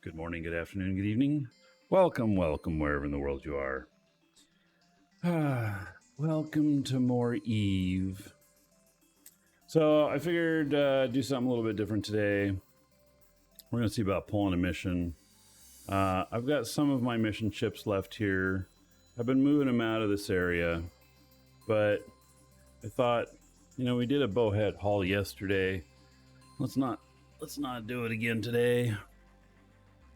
Good morning, good afternoon, good evening. Welcome, wherever in the world you are. Welcome to more Eve. So I figured do something a little bit different today. We're going to see about pulling a mission. I've got some of my mission chips left here. I've been moving them out of this area, but I thought, you know, we did a bowhead haul yesterday. Let's not do it again today.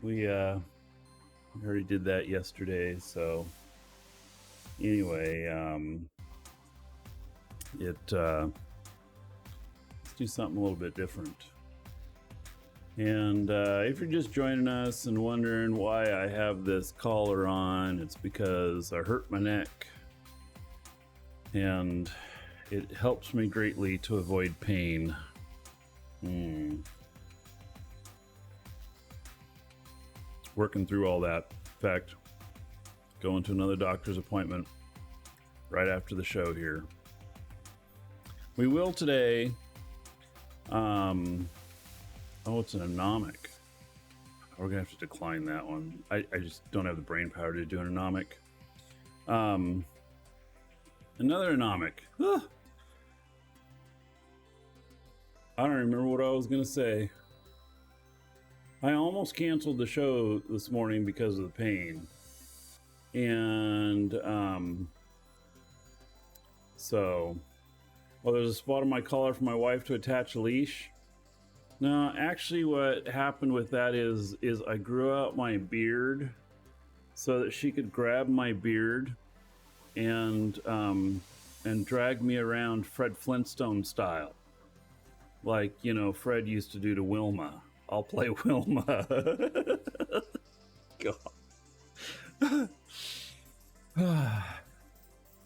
We already did that yesterday, so anyway, let's do something a little bit different. And if you're just joining us and wondering why I have this collar on, it's because I hurt my neck, and it helps me greatly to avoid pain. Working through all that. In fact, going to another doctor's appointment right after the show here. We will today. Oh, it's an anomic. We're gonna have to decline that one. I just don't have the brain power to do an anomic. Another anomic. I don't remember what I was gonna say. I almost canceled the show this morning because of the pain. And there's a spot on my collar for my wife to attach a leash. No, actually what happened with that is I grew out my beard so that she could grab my beard and drag me around Fred Flintstone style. Like, you know, Fred used to do to Wilma. I'll play Wilma. God.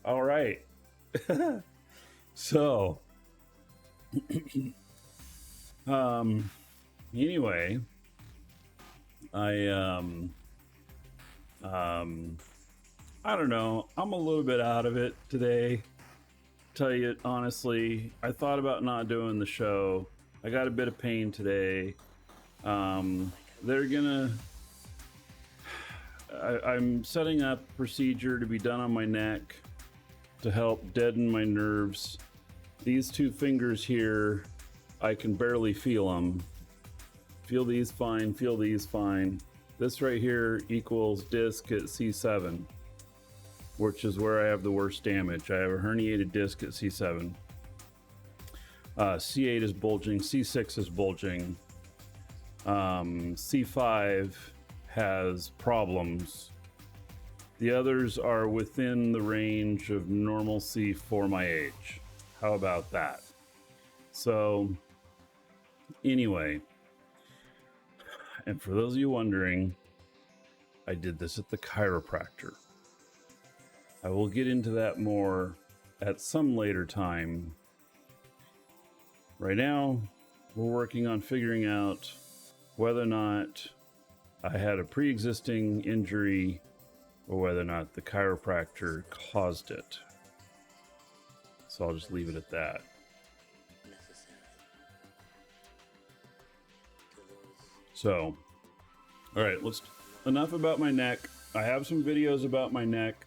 All right. So, anyway, I don't know. I'm a little bit out of it today. Tell you honestly, I thought about not doing the show. I got a bit of pain today. I'm setting up a procedure to be done on my neck to help deaden my nerves. These two fingers here, I can barely feel them. Feel these fine, feel these fine. This right here equals disc at C7, which is where I have the worst damage. I have a herniated disc at C7. C8 is bulging, C6 is bulging. C5 has problems. The others are within the range of normalcy for my age. How about that? So, anyway, and for those of you wondering, I did this at the chiropractor. I will get into that more at some later time. Right now, we're working on figuring out whether or not I had a pre-existing injury or whether or not the chiropractor caused it. So I'll just leave it at that. So, all right, enough about my neck. I have some videos about my neck.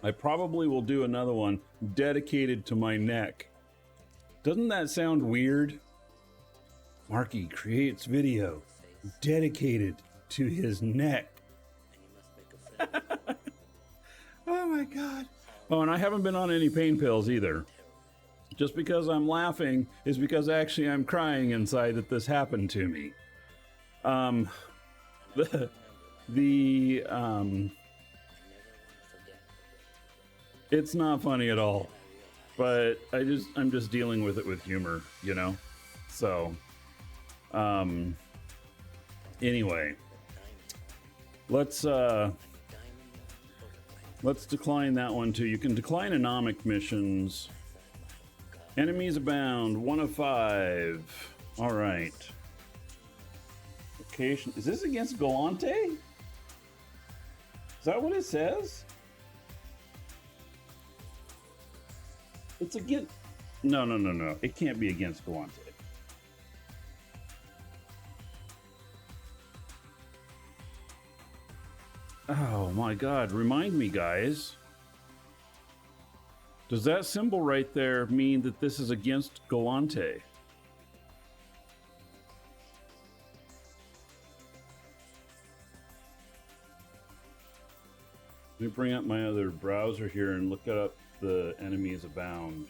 I probably will do another one dedicated to my neck. Doesn't that sound weird? Markee creates video dedicated to his neck. Oh my God. Oh, and I haven't been on any pain pills either. Just because I'm laughing is because actually I'm crying inside that this happened to me. It's not funny at all, but I'm just dealing with it with humor, you know? So, anyway, let's decline that one too. You can decline anomic missions. Enemies abound, 1 of 5. All right. Location, is this against Galante? Is that what it says? It's against, no. It can't be against Galante. Oh my god, remind me, guys. Does that symbol right there mean that this is against Galante? Let me bring up my other browser here and look up the enemies abound.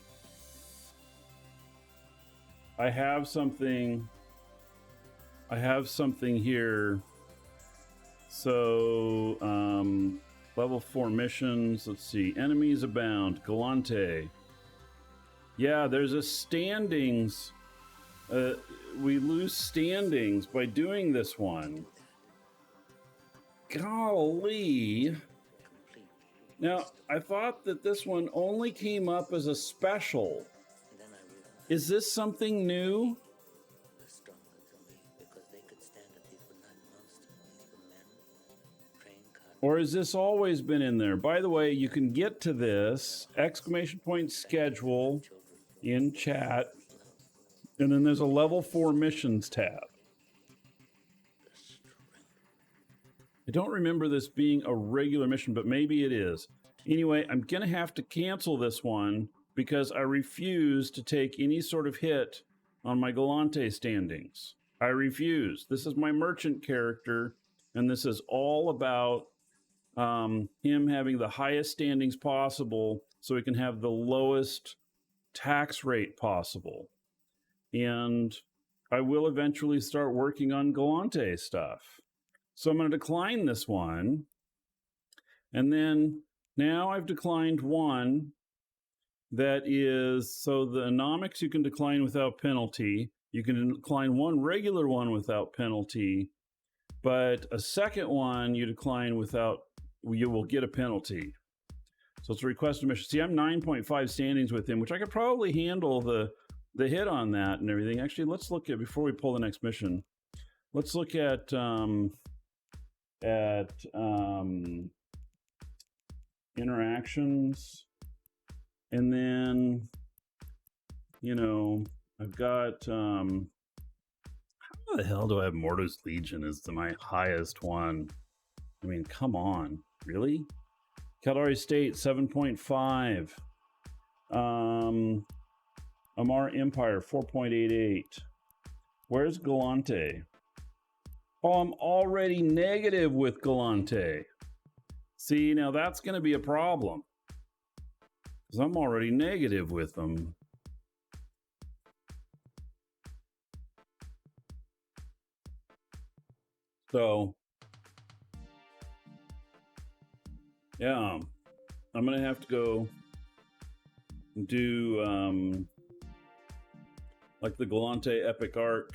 I have something here. So, level 4 missions. Let's see. Enemies abound. Galante. Yeah, there's a standings. We lose standings by doing this one. Golly. Now, I thought that this one only came up as a special. Is this something new? Or has this always been in there? By the way, you can get to this exclamation point schedule in chat. And then there's a level 4 missions tab. I don't remember this being a regular mission, but maybe it is. Anyway, I'm going to have to cancel this one because I refuse to take any sort of hit on my Galante standings. I refuse. This is my merchant character, and this is all about him having the highest standings possible so he can have the lowest tax rate possible. And I will eventually start working on Galante stuff. So I'm going to decline this one. And then now I've declined one that is, so the anomics you can decline without penalty. You can decline one regular one without penalty, but a second one you decline without, you will get a penalty. So it's a request mission. See, I'm 9.5 standings with him, which I could probably handle the hit on that and everything. Actually, let's look at, before we pull the next mission, let's look at interactions. And then, you know, I've got, how the hell do I have Mortis Legion as my highest one? I mean, come on, really? Caldari State, 7.5. Amar Empire, 4.88. Where's Galante? Oh, I'm already negative with Galante. See, now that's going to be a problem, because I'm already negative with them. So, yeah, I'm going to have to go do like the Galante Epic Arc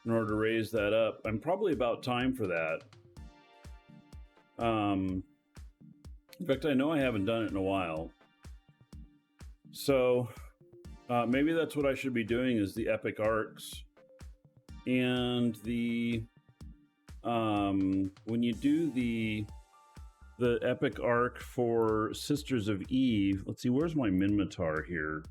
in order to raise that up. I'm probably about time for that. In fact, I know I haven't done it in a while. So maybe that's what I should be doing, is the Epic Arcs. And the when you do the Epic Arc for Sisters of Eve, let's see, where's my Minmatar here?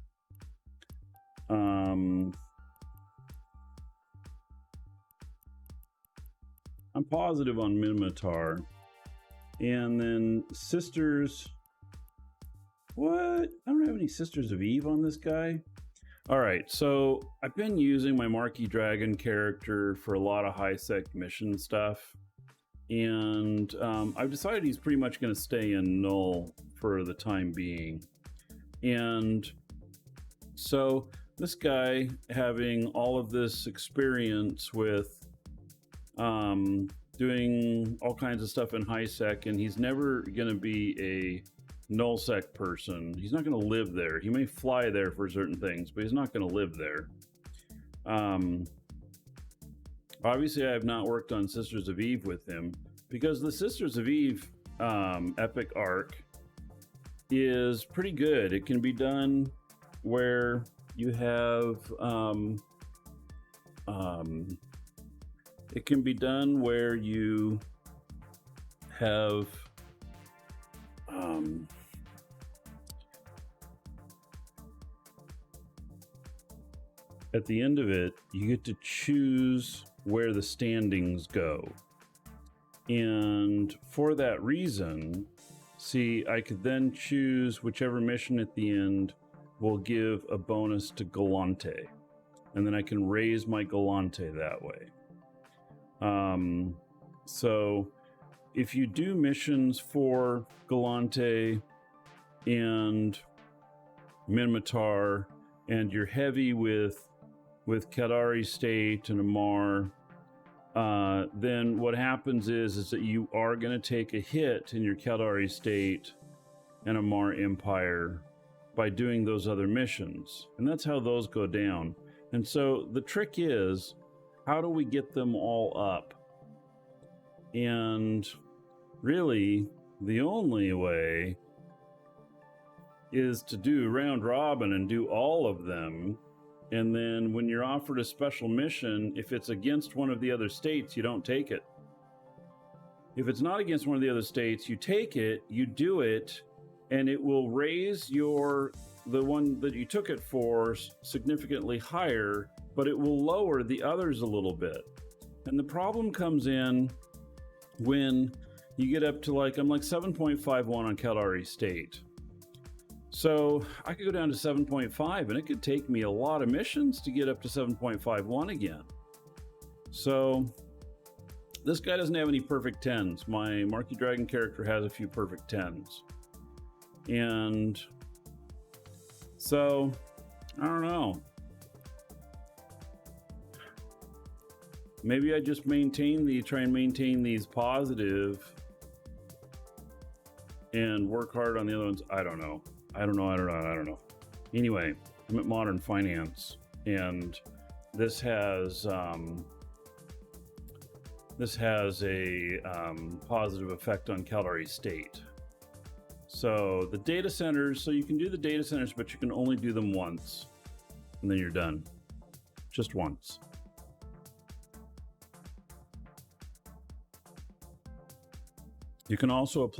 I'm positive on Minmatar. And then Sisters, what? I don't have any Sisters of Eve on this guy. All right, so I've been using my Markee Dragon character for a lot of high-sec mission stuff. And I've decided he's pretty much going to stay in null for the time being. And so this guy, having all of this experience with doing all kinds of stuff in high sec, and he's never going to be a null sec person. He's not going to live there. He may fly there for certain things, but he's not going to live there. Obviously, I have not worked on Sisters of Eve with him, because the Sisters of Eve Epic Arc is pretty good. It can be done where you have it can be done where you have at the end of it, you get to choose where the standings go. And for that reason, see, I could then choose whichever mission at the end will give a bonus to Galante. And then I can raise my Galante that way. So if you do missions for Galante and Minmatar, and you're heavy with Kadari State and Amar, then what happens is that you are going to take a hit in your Kadari State and Amar Empire by doing those other missions. And that's how those go down. And so the trick is, how do we get them all up? And really, the only way is to do round robin and do all of them. And then when you're offered a special mission, if it's against one of the other states, you don't take it. If it's not against one of the other states, you take it, you do it, and it will raise the one that you took it for significantly higher, but it will lower the others a little bit. And the problem comes in when you get up to I'm like 7.51 on Kalari State. So I could go down to 7.5 and it could take me a lot of missions to get up to 7.51 again. So this guy doesn't have any perfect 10s. My Markee Dragon character has a few perfect 10s. And so, I don't know. Maybe I just try and maintain these positive and work hard on the other ones. I don't know. Anyway, I'm at Modern Finance, and this has a positive effect on Kalari State. So the data centers, so you can do the data centers, but you can only do them once, and then you're done. Just once. You can also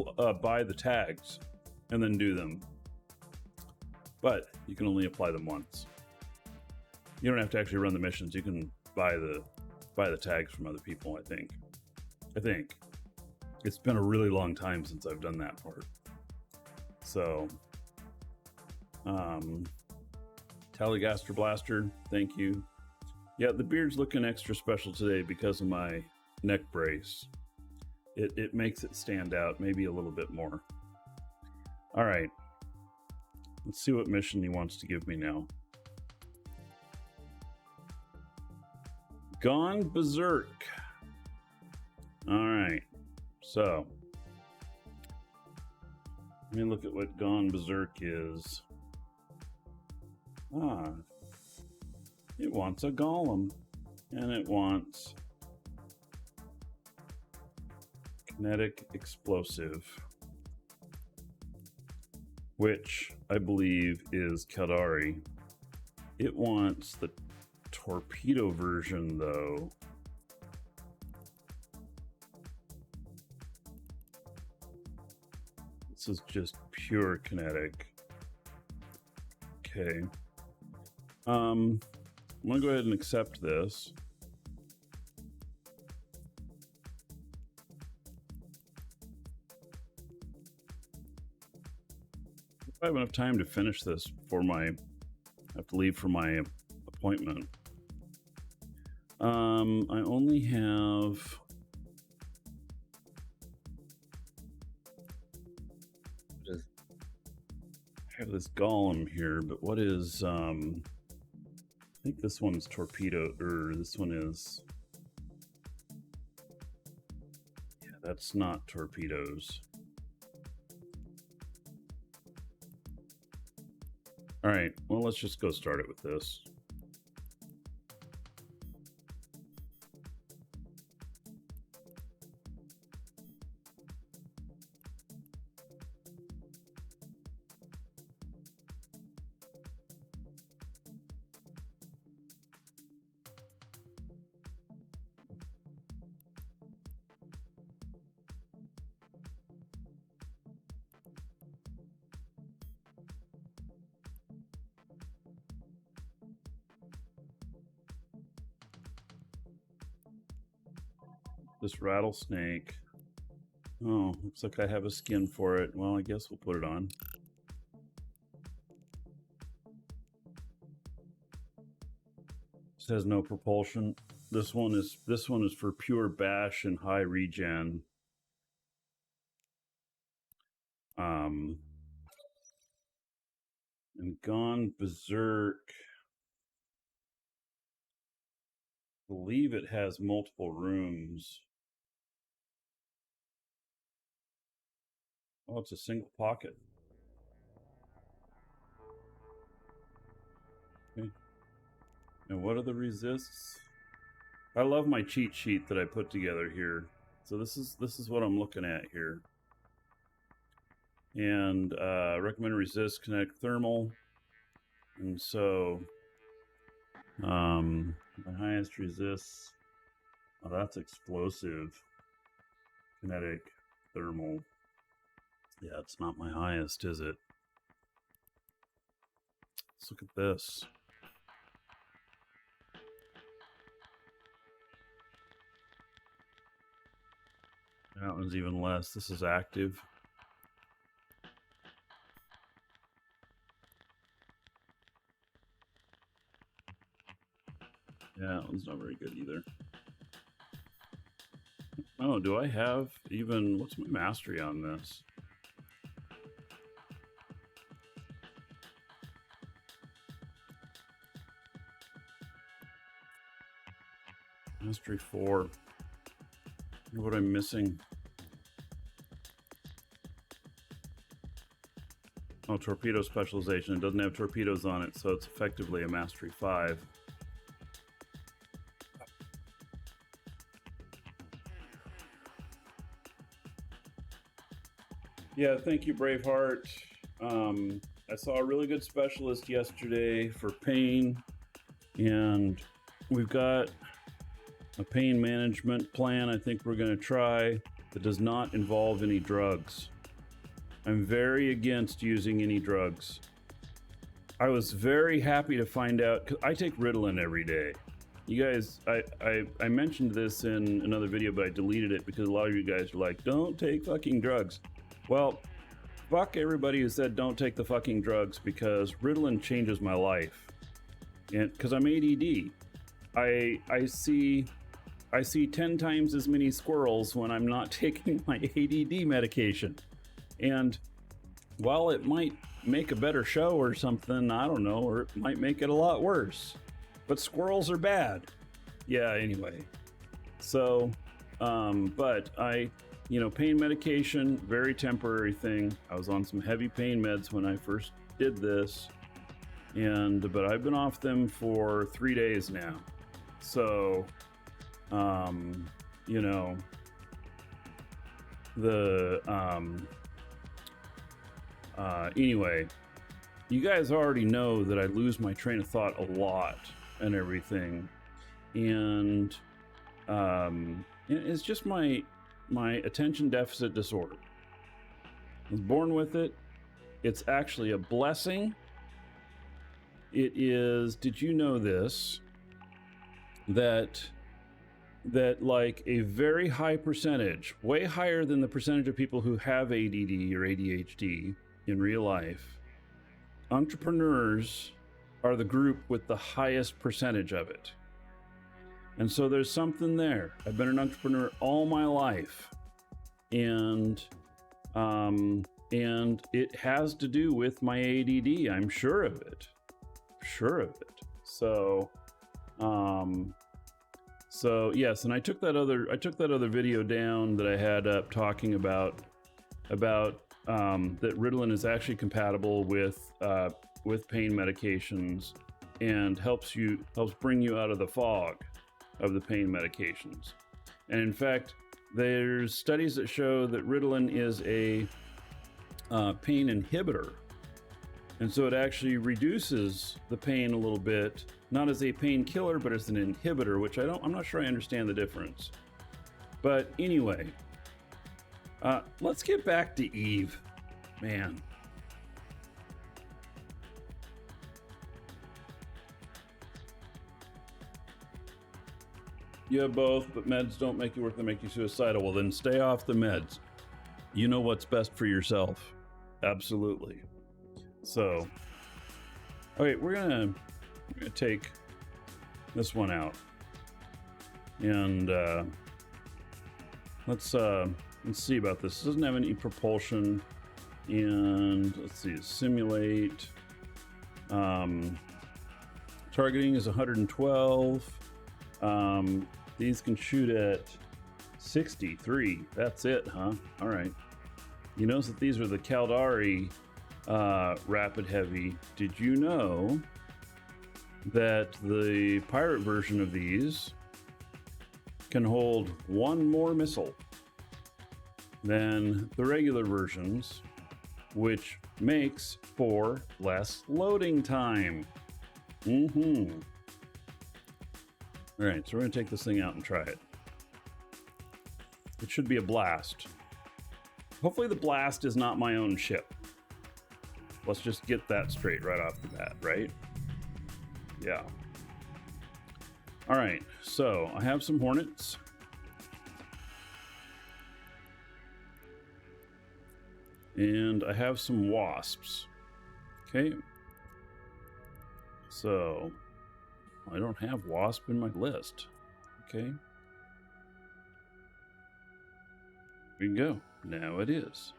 buy the tags and then do them, but you can only apply them once. You don't have to actually run the missions. You can buy the tags from other people, I think. It's been a really long time since I've done that part. So, Tallygaster Blaster, thank you. Yeah, the beard's looking extra special today because of my neck brace. It makes it stand out maybe a little bit more. All right. Let's see what mission he wants to give me now. Gone Berserk. All right. So, let me look at what Gone Berserk is. It wants a golem. And it wants kinetic explosive, which I believe is Kadari. It wants the torpedo version, though. This is just pure kinetic. Okay. I'm gonna go ahead and accept this. I have enough time to finish this before I have to leave for my appointment. I only have this golem here, but what is I think this one's torpedo, or this one is, yeah, that's not torpedoes. All right, well, let's just go start it with this. This rattlesnake Oh, looks like I have a skin for it. Well, I guess we'll put it on. This has no propulsion. This one is for pure bash and high regen. And Gone Berserk, I believe it has multiple rooms. Oh, it's a single pocket. Okay. And what are the resists? I love my cheat sheet that I put together here. So this is what I'm looking at here. And recommend resist, kinetic thermal. And so my highest resists. Oh, that's explosive. Kinetic thermal. Yeah, it's not my highest, is it? Let's look at this. That one's even less. This is active. Yeah, that one's not very good either. Oh, do I have even... What's my mastery on this? Mastery 4. What am I missing? Oh, torpedo specialization. It doesn't have torpedoes on it, so it's effectively a mastery 5. Yeah, thank you, Braveheart. I saw a really good specialist yesterday for pain, and we've got a pain management plan I think we're going to try that does not involve any drugs. I'm very against using any drugs. I was very happy to find out, because I take Ritalin every day. You guys, I mentioned this in another video, but I deleted it because a lot of you guys are like, don't take fucking drugs. Well, fuck everybody who said don't take the fucking drugs, because Ritalin changes my life. And because I'm ADD, I see 10 times as many squirrels when I'm not taking my ADD medication. And while it might make a better show or something, I don't know, or it might make it a lot worse. But squirrels are bad. Yeah, anyway. So, but pain medication, very temporary thing. I was on some heavy pain meds when I first did this, but I've been off them for 3 days now. So, anyway, you guys already know that I lose my train of thought a lot and everything, and it's just my attention deficit disorder. I was born with it. It's actually a blessing. It is, did you know this? That like a very high percentage, way higher than the percentage of people who have ADD or ADHD in real life, entrepreneurs are the group with the highest percentage of it. And so there's something there. I've been an entrepreneur all my life, and it has to do with my ADD. I'm sure of it. So yes, and I took that other video down that I had up talking about that Ritalin is actually compatible with pain medications and helps bring you out of the fog of the pain medications. And in fact, there's studies that show that Ritalin is a pain inhibitor. And so it actually reduces the pain a little bit, not as a painkiller, but as an inhibitor, which I'm not sure I understand the difference. But anyway, let's get back to Eve, man. You have both, but meds don't make you work, they make you suicidal. Well, then stay off the meds. You know what's best for yourself. Absolutely. So, okay, we're gonna take this one out, and let's see about this. It doesn't have any propulsion, and let's see, simulate. Targeting is 112. These can shoot at 63. That's it, huh? All right. You notice that these are the Caldari Rapid Heavy. Did you know that the pirate version of these can hold one more missile than the regular versions, which makes for less loading time? All right, so we're gonna take this thing out and try it. It should be a blast. Hopefully the blast is not my own ship. Let's just get that straight right off the bat, right? Yeah. All right, so I have some Hornets. And I have some Wasps. Okay. So I don't have Wasp in my list. Okay. Here we go. Now it is.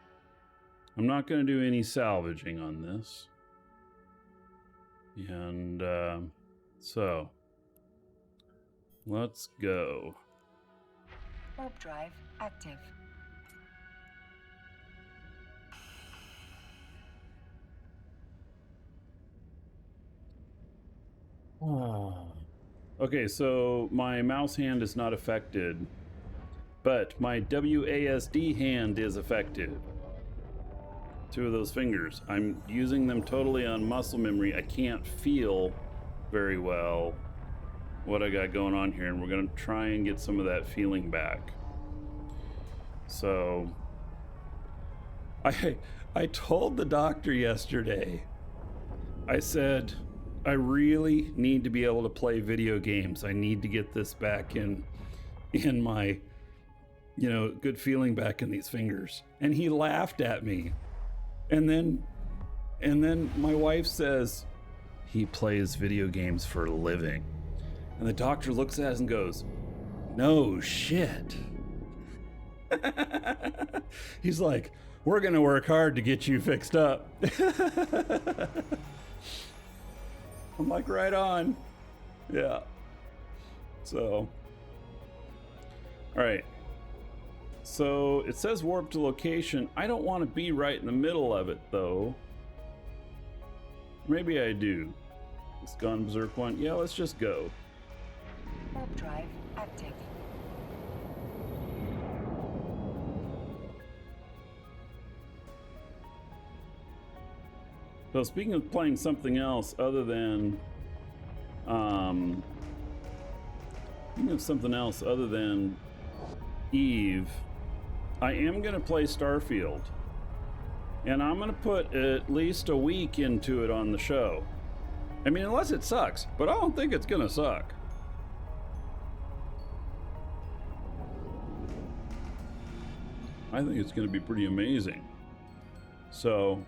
I'm not going to do any salvaging on this. And so let's go. Warp drive active. Okay, so my mouse hand is not affected, but my WASD hand is affected. Two of those fingers. I'm using them totally on muscle memory. I can't feel very well what I got going on here, and we're going to try and get some of that feeling back. So I told the doctor yesterday, I said, I really need to be able to play video games. I need to get this back in my, good feeling back in these fingers. And he laughed at me. And then my wife says, he plays video games for a living. And the doctor looks at us and goes, no shit. He's like, we're gonna work hard to get you fixed up. I'm like, right on. Yeah. So, all right. So it says warp to location. I don't want to be right in the middle of it, though. Maybe I do. It's gone Berserk one. Yeah, let's just go. Warp drive active. So speaking of playing something else other than, Eve, I am going to play Starfield. And I'm going to put at least a week into it on the show. I mean, unless it sucks, but I don't think it's going to suck. I think it's going to be pretty amazing. So,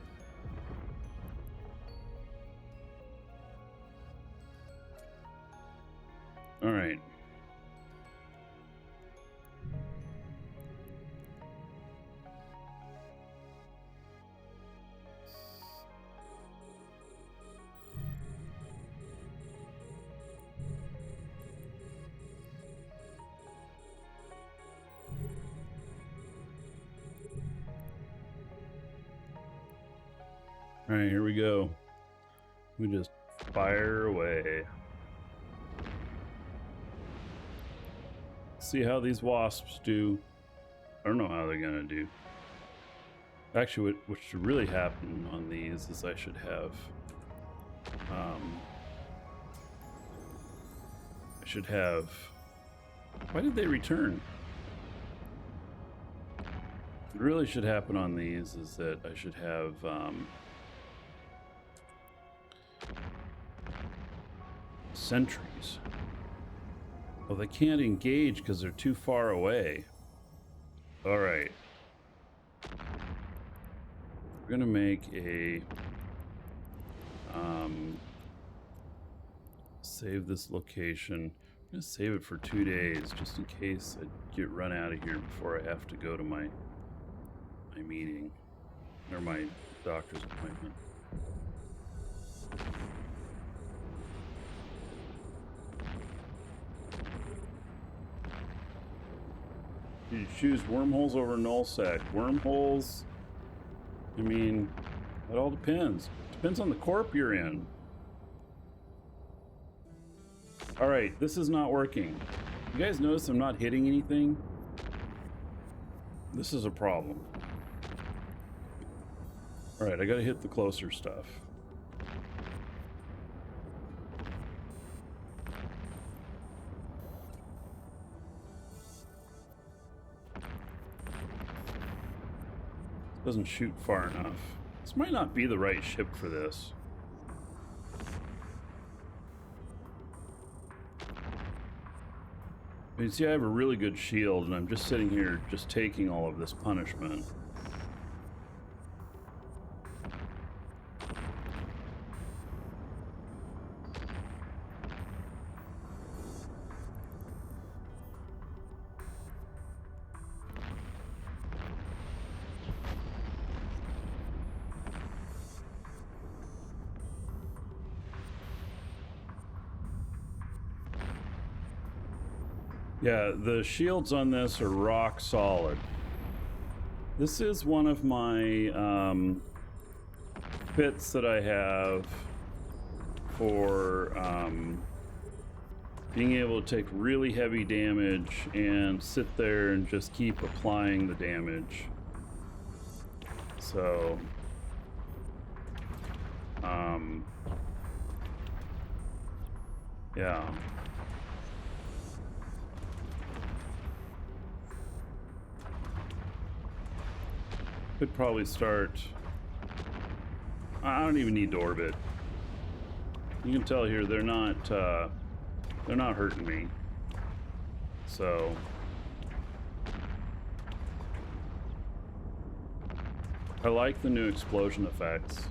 all right. All right, here we go. We just fire away. See how these wasps do. I don't know how they're gonna do. Actually, what should really happen on these is I should have why did they return? What really should happen on these is that I should have sentries. Well, they can't engage because they're too far away. All right. We're gonna make a save this location. I'm gonna save it for 2 days just in case I get run out of here before I have to go to my meeting or my doctor's appointment. You choose wormholes over nullsec. Wormholes, I mean, it all depends. Depends on the corp you're in. Alright, this is not working. You guys notice I'm not hitting anything? This is a problem. Alright, I gotta hit the closer stuff. Doesn't shoot far enough. This might not be the right ship for this. You see, I have a really good shield, and I'm just sitting here just taking all of this punishment. Yeah, the shields on this are rock solid. This is one of my bits that I have for being able to take really heavy damage and sit there and just keep applying the damage. So, yeah. Could probably start. I don't even need to orbit. You can tell here they're not hurting me. So I like the new explosion effects.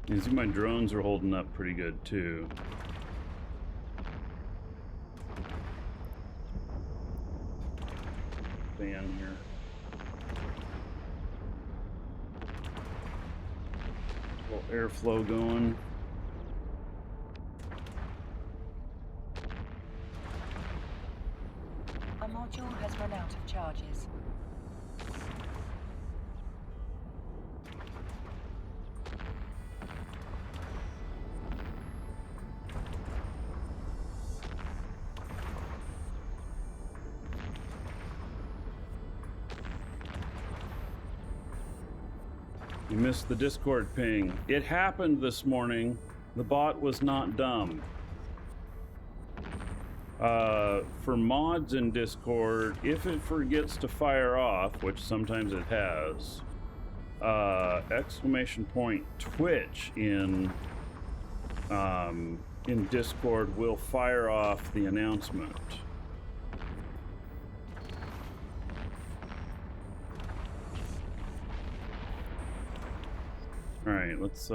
You see my drones are holding up pretty good too. Fan here. A little airflow going. A module has run out of charges. You missed the Discord ping. It happened this morning. The bot was not dumb. For mods in Discord, if it forgets to fire off, which sometimes it has, !Twitch in Discord will fire off the announcement. Alright, let's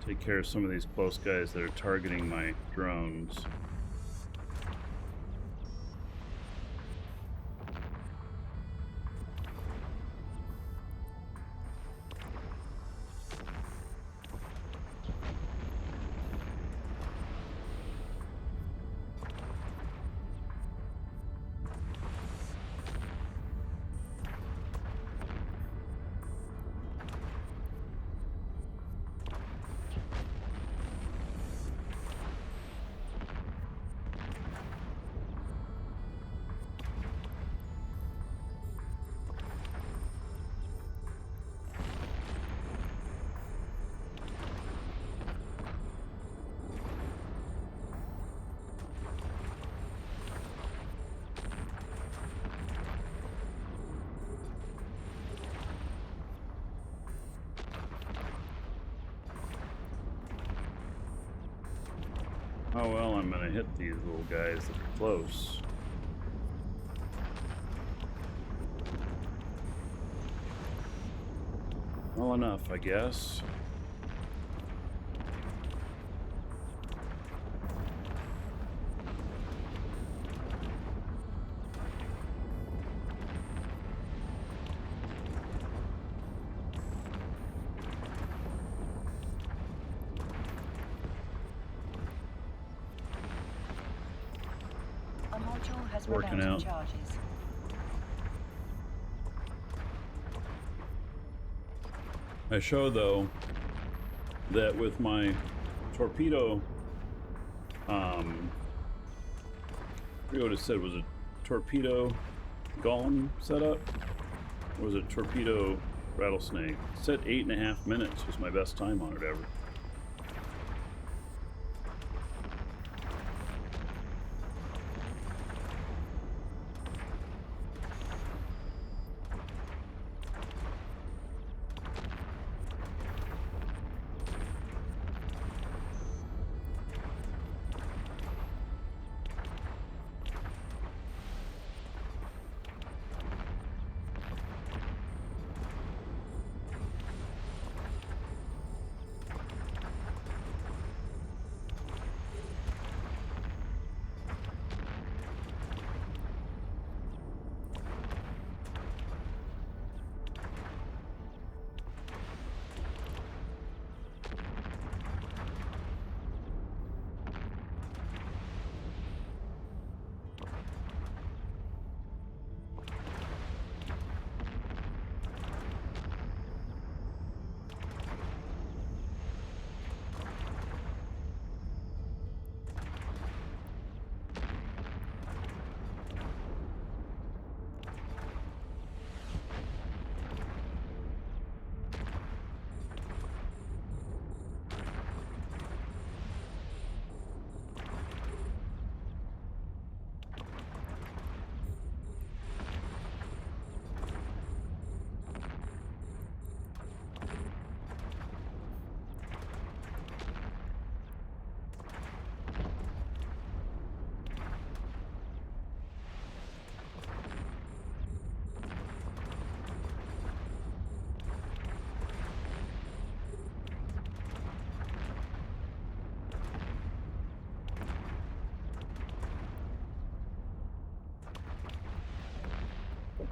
take care of some of these close guys that are targeting my drones. how well I'm gonna hit these little guys that are close. Well enough, I guess. A module has Working run out out. of charges. I show though that with my torpedo, I forget what it said. Was it torpedo golem setup? Or was it torpedo rattlesnake? It said 8.5 minutes was my best time on it ever.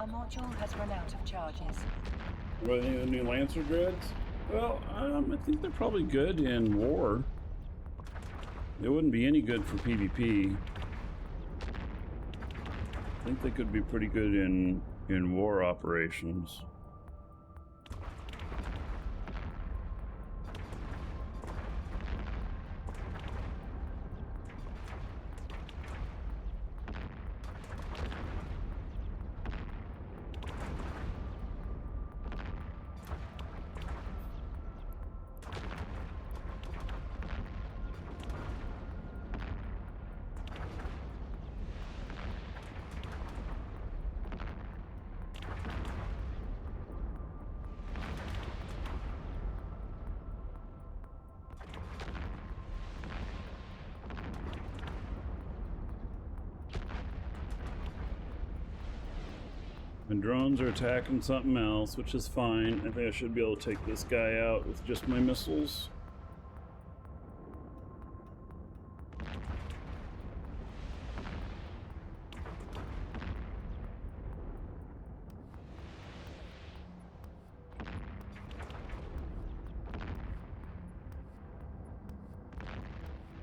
A module has run out of charges. What do you think of the new Lancer dreads? Well, I think they're probably good in war. They wouldn't be any good for PvP. I think they could be pretty good in war operations. And drones are attacking something else, which is fine. I think I should be able to take this guy out with just my missiles.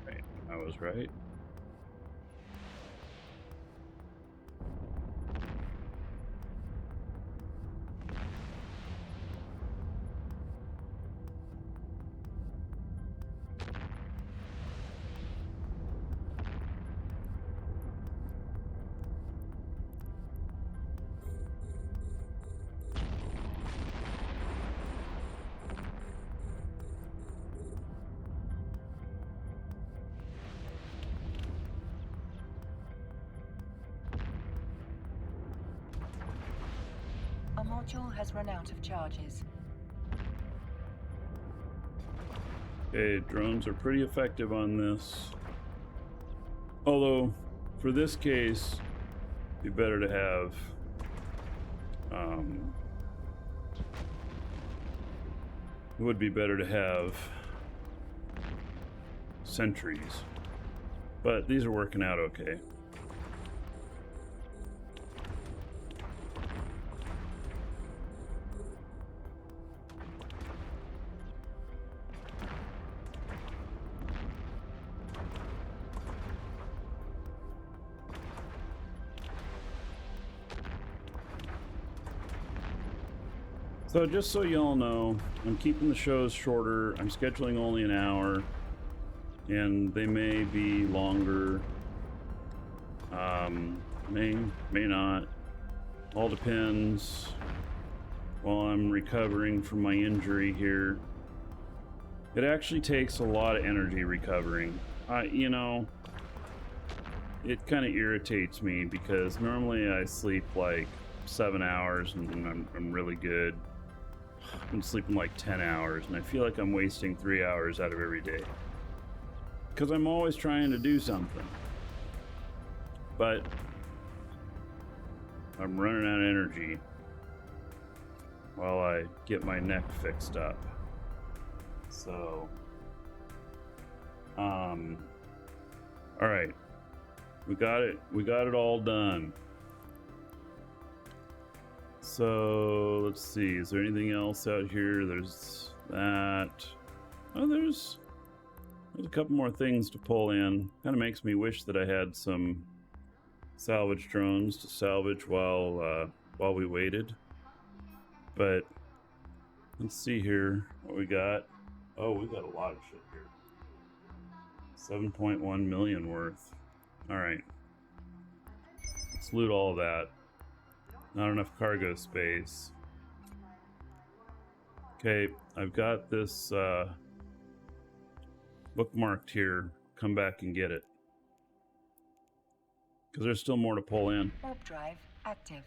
Right, I was right. A module has run out of charges. Okay, drones are pretty effective on this. Although, for this case, it'd be better to have it would be better to have sentries, but these are working out okay. So just so you all know, I'm keeping the shows shorter. I'm scheduling only an hour, and they may be longer. May not. All depends. While I'm recovering from my injury here, it actually takes a lot of energy recovering. You know, it kind of irritates me because normally I sleep like 7 hours and I'm really good. I'm sleeping like 10 hours and I feel like I'm wasting 3 hours out of every day because I'm always trying to do something, but I'm running out of energy while I get my neck fixed up. So all right, we got it all done. So let's see, is there anything else out here? There's that. Oh, there's a couple more things to pull in. Kind of makes me wish that I had some salvage drones to salvage while we waited. But let's see here what we got. Oh, we got a lot of shit here. 7.1 million worth. All right, let's loot all of that. Not enough cargo space. Okay, I've got this bookmarked here. Come back and get it. Because there's still more to pull in. Warp drive active.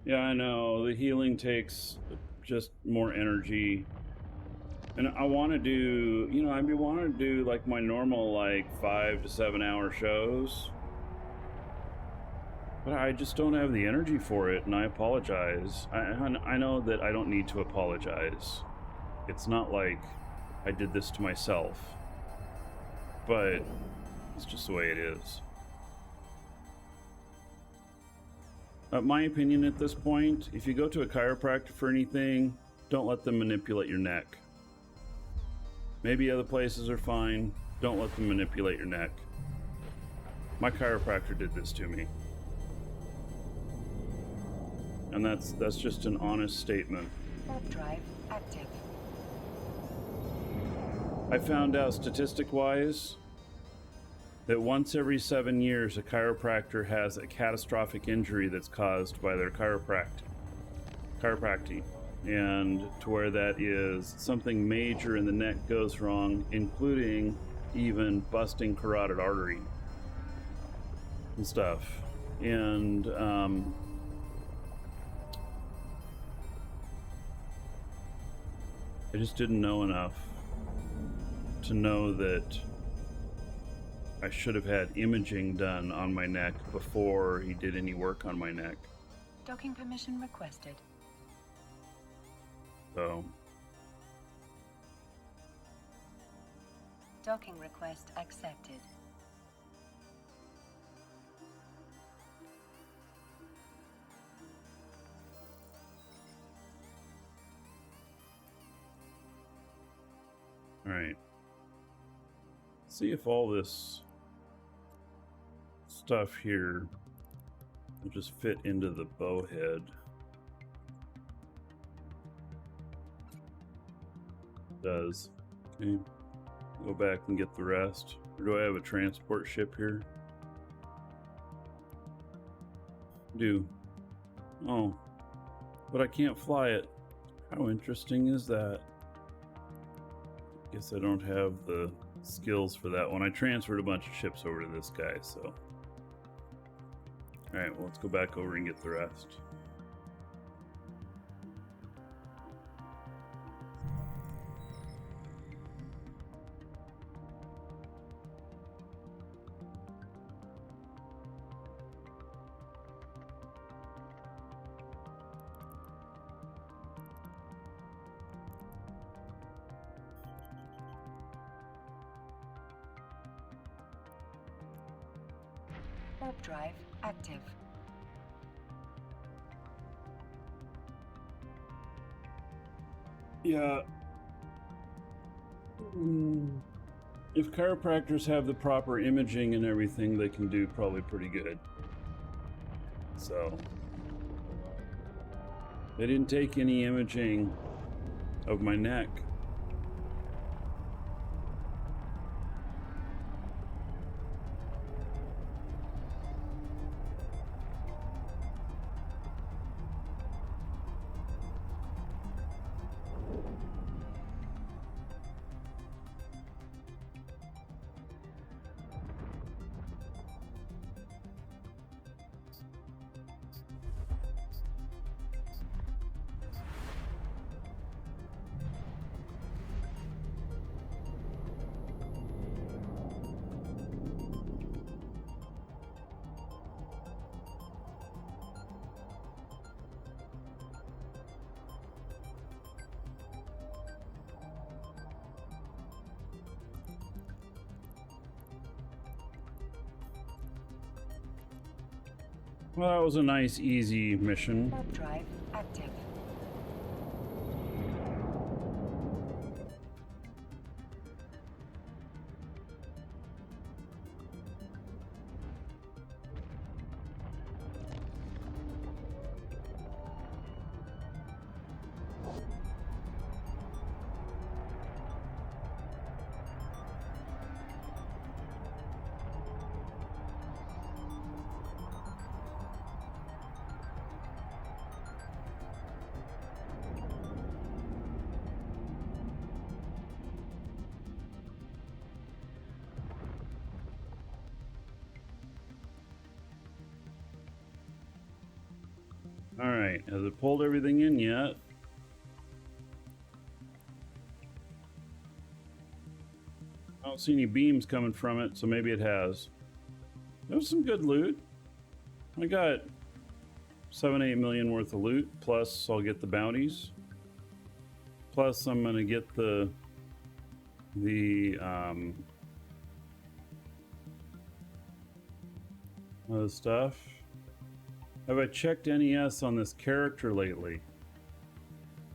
Yeah, I know. The healing takes just more energy. And I want to do, you know, I want to do like my normal like 5 to 7 hour shows. But I just don't have the energy for it, and I apologize. I know that I don't need to apologize. It's not like I did this to myself. But it's just the way it is. My opinion at this point, if you go to a chiropractor for anything, don't let them manipulate your neck. Maybe other places are fine. Don't let them manipulate your neck. My chiropractor did this to me. And that's just an honest statement. Warp drive active. I found out statistic-wise that once every 7 years a chiropractor has a catastrophic injury that's caused by their chiropractic. And to where that is something major in the neck goes wrong, including even busting carotid artery and stuff. And I just didn't know enough to know that I should have had imaging done on my neck before he did any work on my neck. Docking permission requested. So, Docking request accepted. all right. See if all this stuff here will just fit into the bowhead. Does. Okay. Go back and get the rest. Or do I have a transport ship here? Do. Oh. But I can't fly it. How interesting is that? Guess I don't have the skills for that one. I transferred a bunch of ships over to this guy, so. Alright, well, let's go back over and get the rest. Warp drive active. Yeah. If chiropractors have the proper imaging and everything, they can do probably pretty good. So, they didn't take any imaging of my neck. Well, that was a nice, easy mission. Warp drive active. All right, has it pulled everything in yet? I don't see any beams coming from it, so maybe it has. That was some good loot. I got 7-8 million worth of loot, plus I'll get the bounties. Plus I'm gonna get the other stuff. Have I checked NES on this character lately?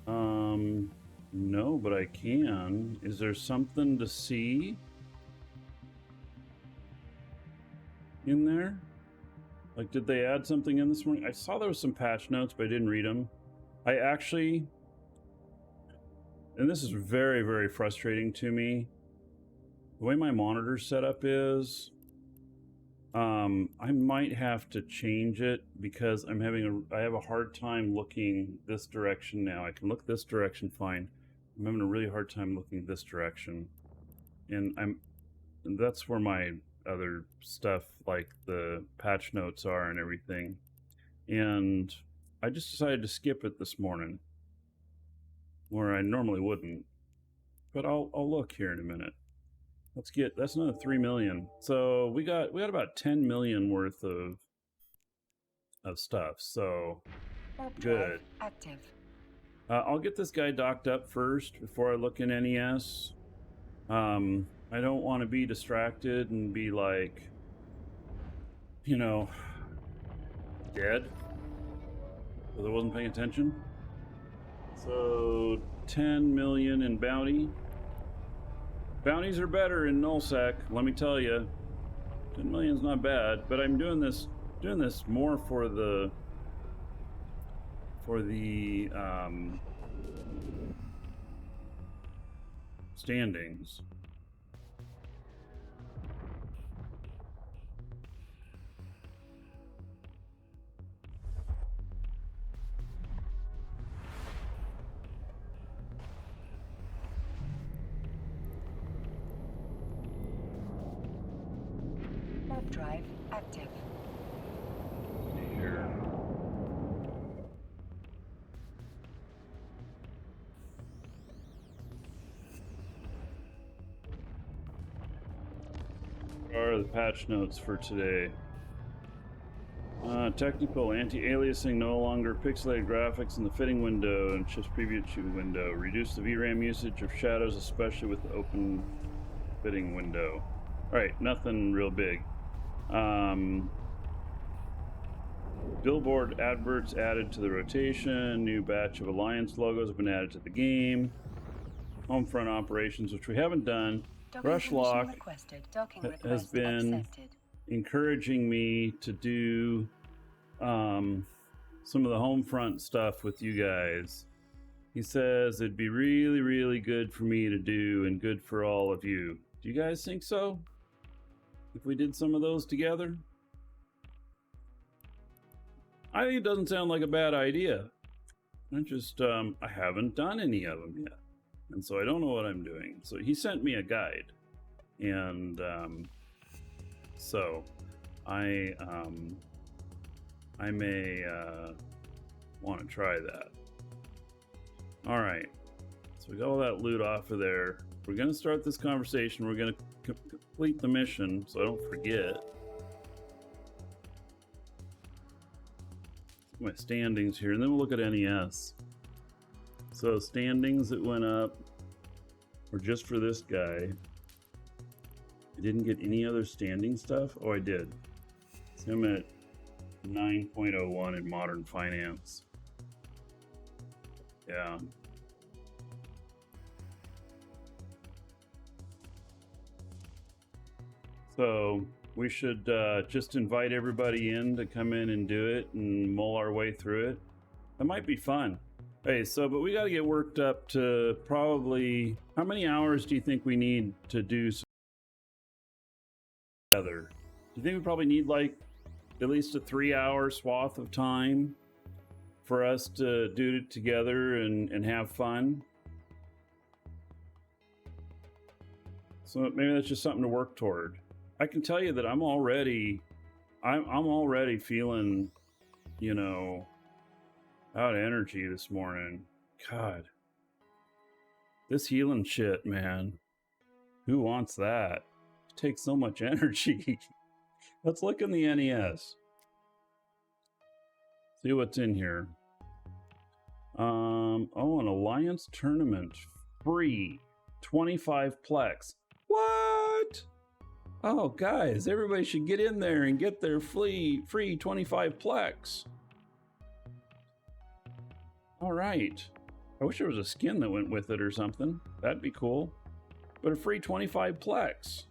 No, but I can. Is there something to see in there? Like, did they add something in this morning? I saw there was some patch notes, but I didn't read them. I actually, and this is very, very frustrating to me, the way my monitor setup is, I might have to change it because I have a hard time looking this direction now. I can look this direction fine. I'm having a really hard time looking this direction. And that's where my other stuff like the patch notes are and everything. And I just decided to skip it this morning where I normally wouldn't. But I'll look here in a minute. That's another 3 million. So we got about 10 million worth of stuff. So good. Active. I'll get this guy docked up first before I look in NES. I don't want to be distracted and be like, you know, dead because I wasn't paying attention. So 10 million in bounty. Bounties are better in nullsec, let me tell you. 10 million's not bad, but I'm doing this more for the standings. Drive active. Here. What are the patch notes for today? Technical anti-aliasing, no longer pixelated graphics in the fitting window and shifts preview to window. Reduce the VRAM usage of shadows, especially with the open fitting window. All right, nothing real big. Billboard adverts added to the rotation. New batch of Alliance logos have been added to the game. Homefront operations, which we haven't done. Rushlock has been encouraging me to do some of the Homefront stuff with you guys. He says it'd be really, really good for me to do and good for all of you. Do you guys think so? If we did some of those together? I think it doesn't sound like a bad idea. I haven't done any of them yet. And so I don't know what I'm doing. So he sent me a guide. And so I may want to try that. All right. So we got all that loot off of there. We're going to start this conversation. We're going to complete the mission so I don't forget. My standings here, and then we'll look at NES. So standings that went up were just for this guy. I didn't get any other standing stuff. Oh, I did. So I'm at 9.01 in Modern Finance. Yeah. So we should just invite everybody in to come in and do it and mull our way through it. That might be fun. Hey, but we got to get worked up to probably, how many hours do you think we need to do together? Do you think we probably need like at least a 3-hour swath of time for us to do it together and have fun? So maybe that's just something to work toward. I can tell you that I'm already feeling, out of energy this morning. God, this healing shit, man. Who wants that? It takes so much energy. Let's look in the NES. See what's in here. An Alliance tournament. Free. 25 PLEX. What? Oh, guys, everybody should get in there and get their free 25 PLEX. All right. I wish there was a skin that went with it or something. That'd be cool. But a free 25 PLEX.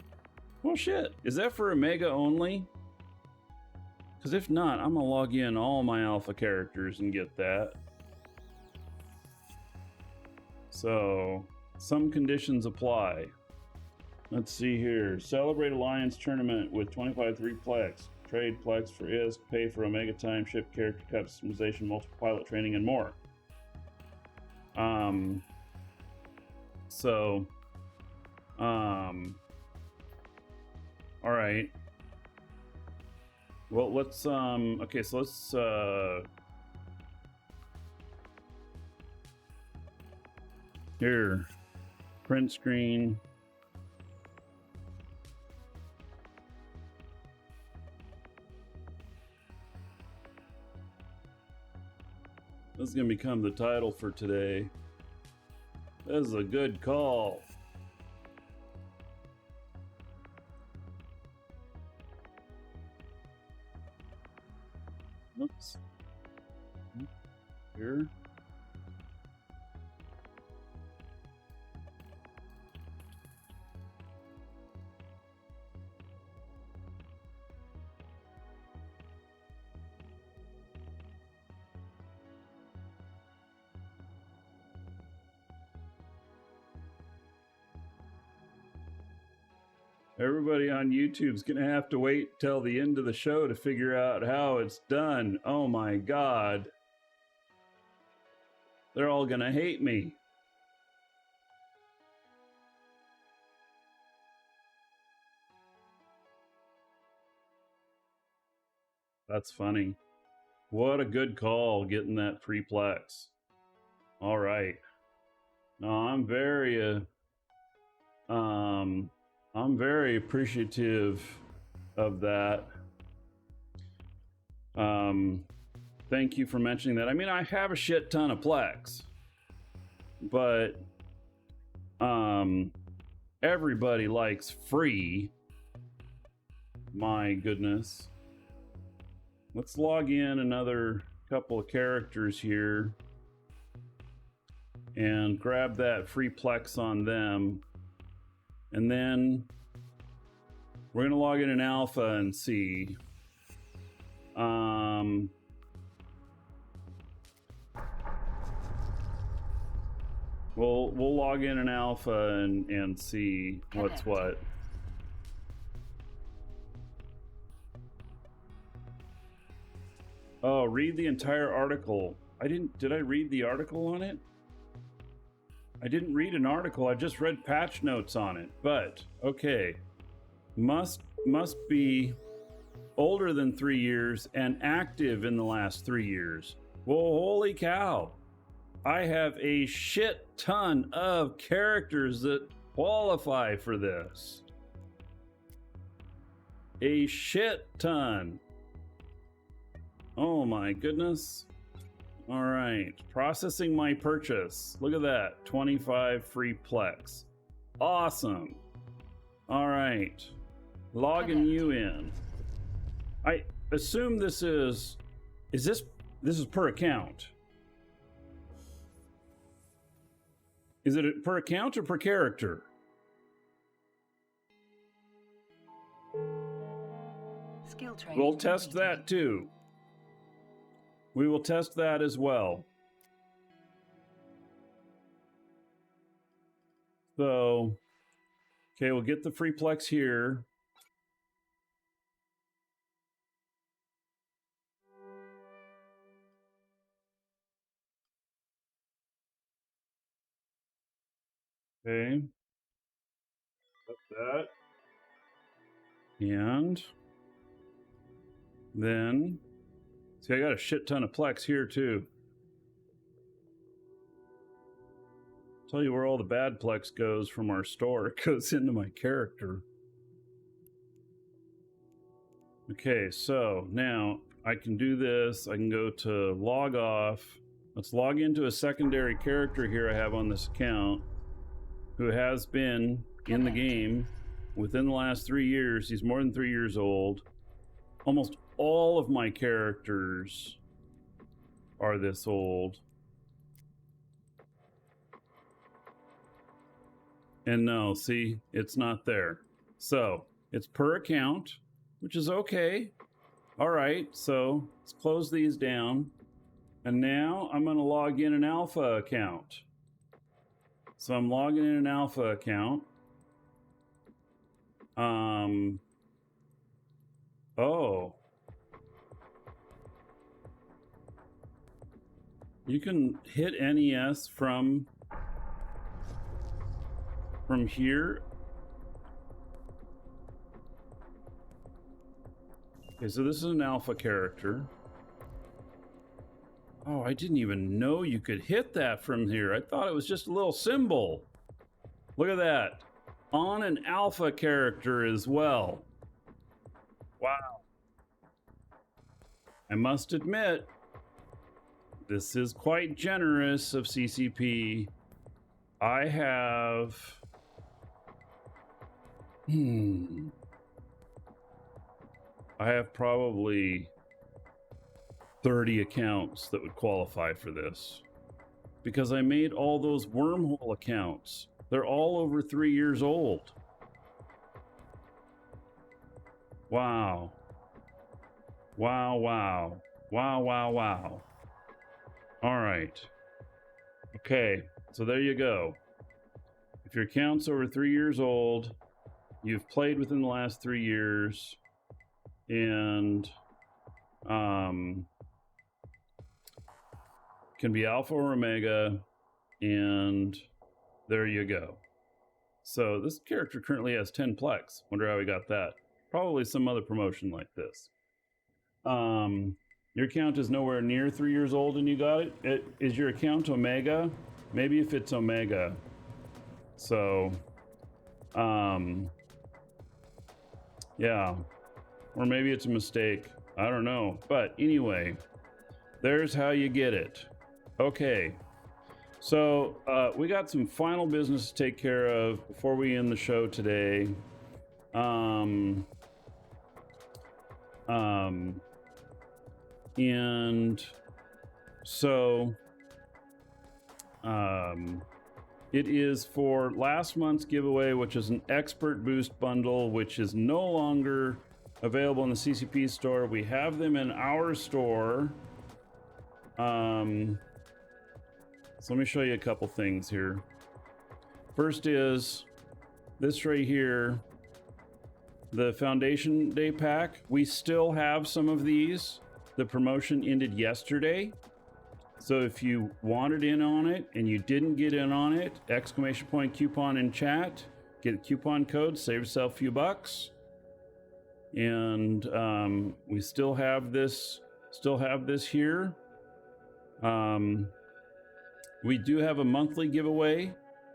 Well, shit. Is that for Omega only? Because if not, I'm going to log in all my alpha characters and get that. So, some conditions apply. Let's see here. Celebrate Alliance tournament with 25 3 PLEX. Trade PLEX for ISK. Pay for Omega time. Ship character customization. Multiple pilot training and more. All right. Well, let's, okay, so let's, here, print screen. This is going to become the title for today. This is a good call. Oops. Here. Everybody on YouTube's gonna have to wait till the end of the show to figure out how it's done. Oh my God. They're all gonna hate me. That's funny. What a good call getting that free PLEX. All right. No, I'm very appreciative of that. Thank you for mentioning that. I mean, I have a shit ton of PLEX, but everybody likes free. My goodness. let's log in another couple of characters here and grab that free PLEX on them. And then we're going to log in an alpha and see. We'll log in an alpha and see what's what. Oh, read the entire article. Did I read the article on it? I didn't read an article. I just read patch notes on it. But okay. Must be older than 3 years and active in the last 3 years. Well, holy cow. I have a shit ton of characters that qualify for this. A shit ton. Oh my goodness. All right, processing my purchase. Look at that, 25 free PLEX. Awesome. All right, logging you in. I assume this is this per account? Is it per account or per character? Skill training. We'll test that too. We will test that as well. So, okay, we'll get the free PLEX here. Okay. Got that. And then, see, I got a shit ton of PLEX here too. Tell you where all the bad PLEX goes from our store. It goes into my character. Okay, so now I can do this. I can go to log off. Let's log into a secondary character here I have on this account who has been in the game within the last 3 years. He's more than 3 years old. Almost all of my characters are this old. And no, see, it's not there. So it's per account, which is okay. All right, so let's close these down. And now I'm going to log in an alpha account. So I'm logging in an alpha account. Oh. You can hit NES from here. Okay, so this is an alpha character. Oh, I didn't even know you could hit that from here. I thought it was just a little symbol. Look at that. On an alpha character as well. Wow. I must admit, this is quite generous of CCP. I have... I have probably 30 accounts that would qualify for this. Because I made all those wormhole accounts. They're all over 3 years old. Wow. Wow, wow. Wow, wow, wow. All right. Okay, so there you go. If your account's over 3 years old, you've played within the last 3 years, and can be alpha or omega, and there you go. So this character currently has 10 PLEX. Wonder how he got that. Probably some other promotion like this. Your account is nowhere near 3 years old and you got it. Is your account omega? Maybe if it's omega. So, yeah. Or maybe it's a mistake. I don't know. But anyway, there's how you get it. Okay. So we got some final business to take care of before we end the show today. And so it is for last month's giveaway, which is an expert boost bundle, which is no longer available in the CCP store. We have them in our store. So let me show you a couple things here. First is this right here, the Foundation Day pack. We still have some of these. The promotion ended yesterday. So if you wanted in on it and you didn't get in on it, exclamation point coupon in chat, get a coupon code, save yourself a few bucks. And we still have this here. We do have a monthly giveaway,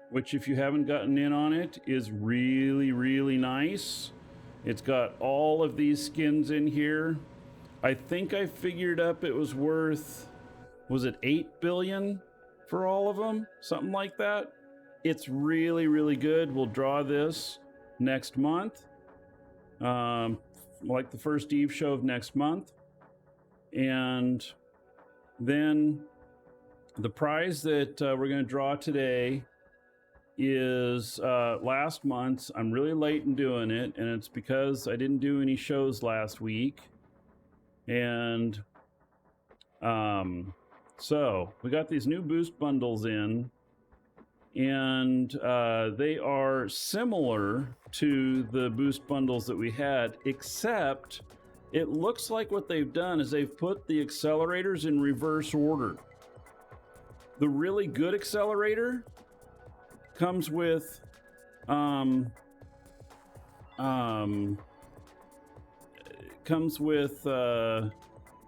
which if you haven't gotten in on it is really, really nice. It's got all of these skins in here. I think I figured up it was worth, was it 8 billion for all of them? Something like that. It's really, really good. We'll draw this next month. Like the first Eve show of next month. And then the prize that we're going to draw today is last month's. I'm really late in doing it, and it's because I didn't do any shows last week. And so we got these new boost bundles in, and they are similar to the boost bundles that we had, except it looks like what they've done is they've put the accelerators in reverse order. The really good accelerator comes with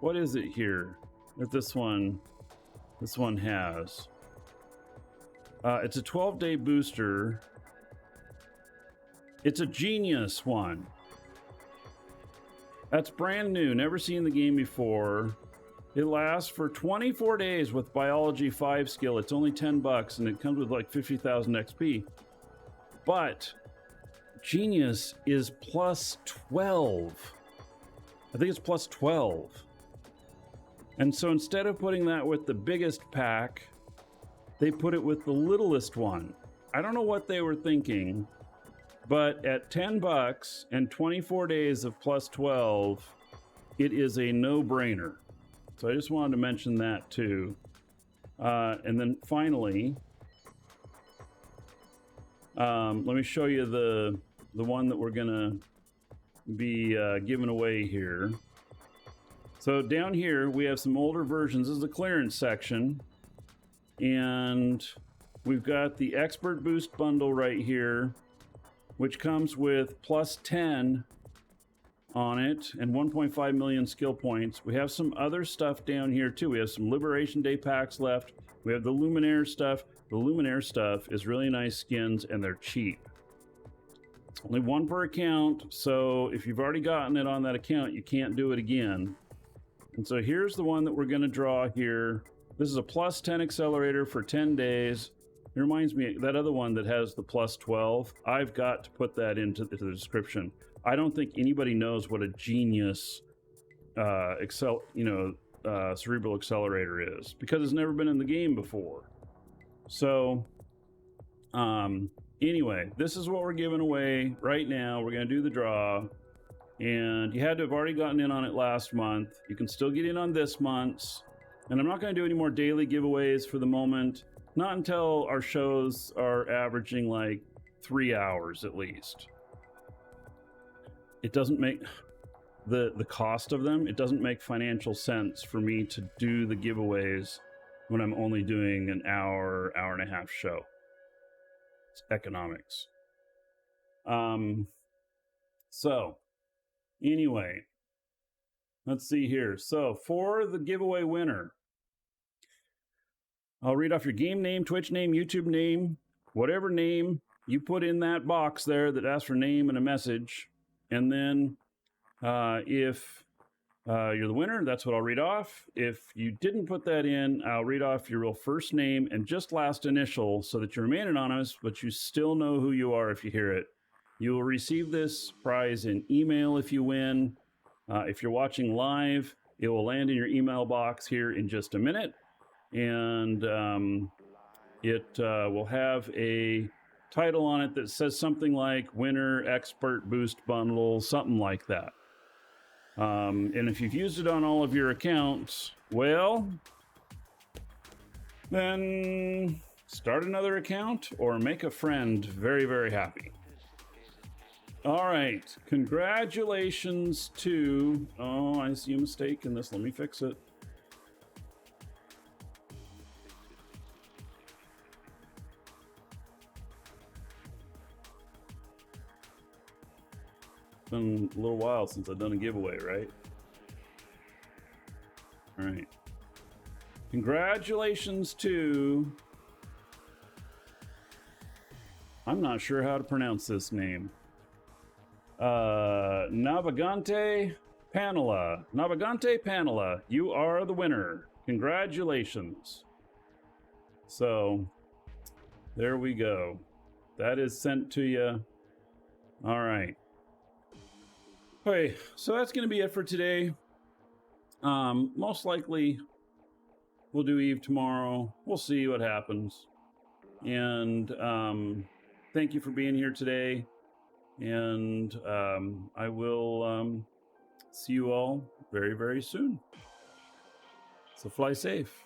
what is it here that this one has? It's a 12-day booster. It's a genius one. That's brand new, never seen the game before. It lasts for 24 days with Biology 5 skill. It's only $10 and it comes with like 50,000 XP. But Genius is plus 12. I think it's plus 12. And so instead of putting that with the biggest pack, they put it with the littlest one. I don't know what they were thinking, but at $10 and 24 days of plus 12, it is a no-brainer. So I just wanted to mention that too. And then finally, let me show you the one that we're gonna be giving away here. So down here we have some older versions. This is the clearance section, and we've got the Expert Boost bundle right here, which comes with plus 10 on it and 1.5 million skill points. We have some other stuff down here too. We have some Liberation Day packs left. We have the Luminaire stuff. The Luminaire stuff is really nice skins and they're cheap. Only one per account, so if you've already gotten it on that account, you can't do it again. And so here's the one that we're going to draw here. This is a plus 10 accelerator for 10 days. It reminds me of that other one that has the plus 12. I've got to put that into the description. I don't think anybody knows what a genius cerebral accelerator is because it's never been in the game before. So anyway, this is what we're giving away right now. We're going to do the draw, and you had to have already gotten in on it last month. You can still get in on this month's, and I'm not going to do any more daily giveaways for the moment, not until our shows are averaging like 3 hours at least. It doesn't make the cost of them, it doesn't make financial sense for me to do the giveaways when I'm only doing an hour and a half show. It's economics. So anyway, let's see here. So for the giveaway winner, I'll read off your game name, Twitch name, YouTube name, whatever name you put in that box there that asks for name and a message. And then if you're the winner, that's what I'll read off. If you didn't put that in, I'll read off your real first name and just last initial so that you remain anonymous, but you still know who you are if you hear it. You will receive this prize in email if you win. If you're watching live, It will land in your email box here in just a minute, and it will have a title on it that says something like Winter Expert Boost Bundle, something like that. And if you've used it on all of your accounts, well, then start another account or make a friend very, very happy. All right, congratulations to, oh, I see a mistake in this. Let me fix it. It's been a little while since I've done a giveaway, right? All right. Congratulations to, I'm not sure how to pronounce this name. Navigante Panela. Navigante Panela, you are the winner. Congratulations. So, there we go. That is sent to you. All right. Okay, so that's going to be it for today. Most likely, we'll do Eve tomorrow. We'll see what happens. And thank you for being here today. And I will see you all very, very soon. So fly safe.